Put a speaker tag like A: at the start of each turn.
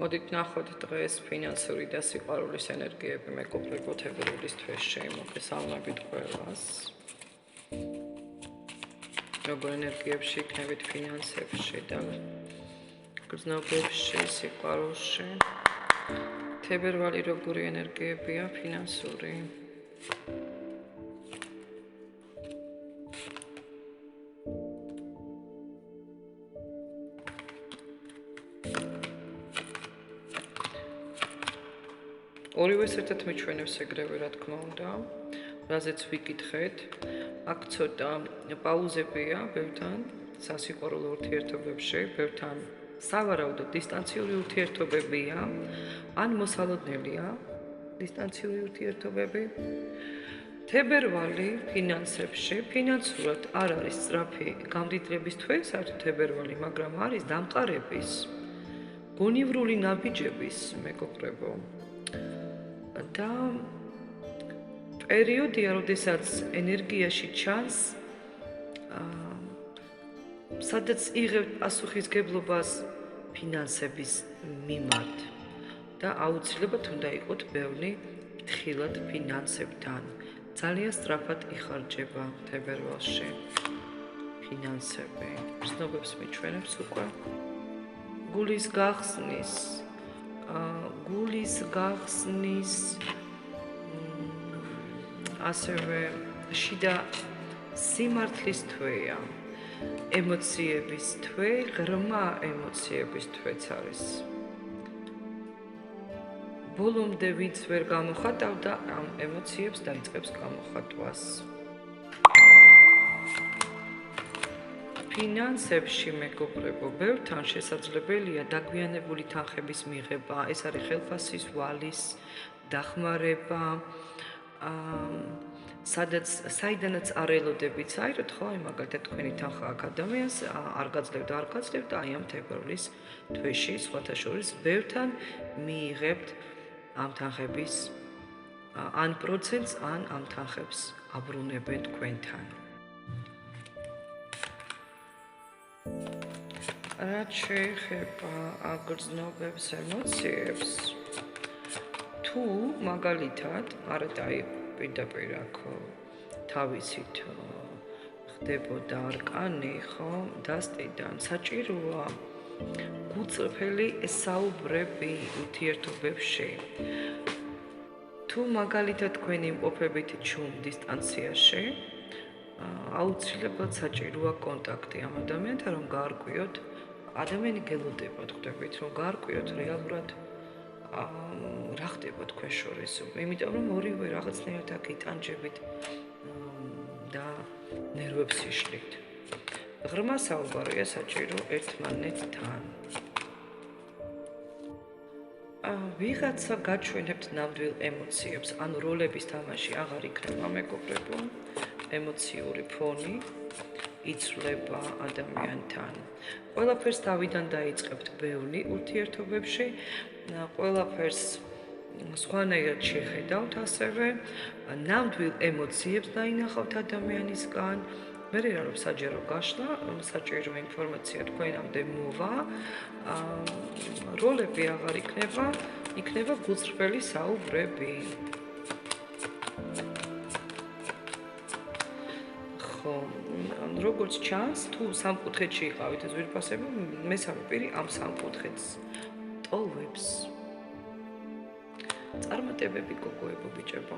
A: მოდით ნახოთ დღეს ფინანსური და სიყვარულის ენერგიები მეგობრებო თებერვლის თვეში. მოგესალმებით ყველას. როგორ ენერგიებში იქნებით ფინანსებში და გრძნობებში, სიყვარულში. თებერვალი როგორი ენერგიებია ფინანსური. ორივეს ერთად მიჩვენებს ეგრევე, რა თქმა უნდა, რაზეც ვიკითხეთ. აქ ცოტა პაუზებია ბევრთან სასიყვარულო ურთიერთობებში, ბევრთან სავარაუდოდ დისტანციური ურთიერთობებია, ან მოსალოდნელია დისტანციური ურთიერთობები. თებერვალი ფინანსებში, ფინანსურად არ არის სწრაფი გამდიდრების თვე, საერთოდ თებერვალი, მაგრამ არის დამყარების, გონივრული ნაბიჯების, მეგობრებო. და პერიოდია, როდესაც ენერგიაში ჩანს, სადაც იღებთ პასუხისგებლობას ფინანსების მიმართ და აუცილებლად უნდა იყოთ ბევრი თხილად ფინანსებთან. ძალიან სწრაფად იხარჯება თებერვალში ფინანსები. ცნობებს მიჩვენებს უკვე გულის გახსნის ასევე შიდა სიმართლის თვეა, ემოციების თვე, ღრმა ემოციების თვეც არის. ბოლომდე ვინც ვერ გამოხატავდა ამ ემოციებს დაიწყებს გამოხატვას. ფინანსებში მეგობრებო, ბევრთან შესაძლებელია დაგვიანებული თანხების მიღება, ეს არის ხელფასის ვალის დახმარება, საიდანაც არ ელოდებით საერთოდ, ხო, მაგალითად თქვენი თანხა აქ ადამიანს არ გაძლევდა, აი ამ თებერვლის თვეში, სხვათა შორის, ბევრთან მიიღებთ ამ თანხების ან პროცენტს, ან ამ თანხებს აბრუნებენ თქვენთან. რაც შეეხება აგრძნობებს ემოციებს, თუ მაგალითად არადა პირდაპირ აქ თავისით ხდებოდა არკანი, ხო, დასტიდან საჭიროა გუწრფელი საუბრები ურთიერთობებში. თუ მაგალითად თქვენი იმყოფებით ჩუმ დისტანციაში, აუცილებლად საჭიროა კონტაქტი ამ ადამიანთან, რომ გაარკვიოთ, ადამიანი გელოდებათ, ხვდებით, რომ გაარკვიოთ რეალურად რა ხდება თქვენ შორის, იმიტომ რომ ორივე რაღაცნაირად აქ იტანჯებით და ნერვებს იშლით. ღრმა საუბარია საჭირო ერთმანეთთან. ვიღაცა გაჩვენებთ ნამდვილ ემოციებს, ანუ როლების თამაში აღარ იქნება, მეგობრებო, ემოციური ფონი იცვლება ადამიანთან. ყველაფერს თავიდან დაიწყებთ ბევრი ურთიერთობებში, ყველაფერს სხვანაირად შეხედავთ ასევე, ნამდვილ ემოციებს დაინახავთ ადამიანისგან, მე რა რომ საჯარო გაშლა, საჭირო ინფორმაცია თქვენამდე მოვა, როლები აღარ იქნება გუწრფელი საუბრები. ხო, როგორც ჩანს, თუ სამკუთხედში იყავით ეს ვირფასები, მესამე პირი ამ სამკუთხედს ტოვებს. წარმატებები გოგოებო, ბიჭებო.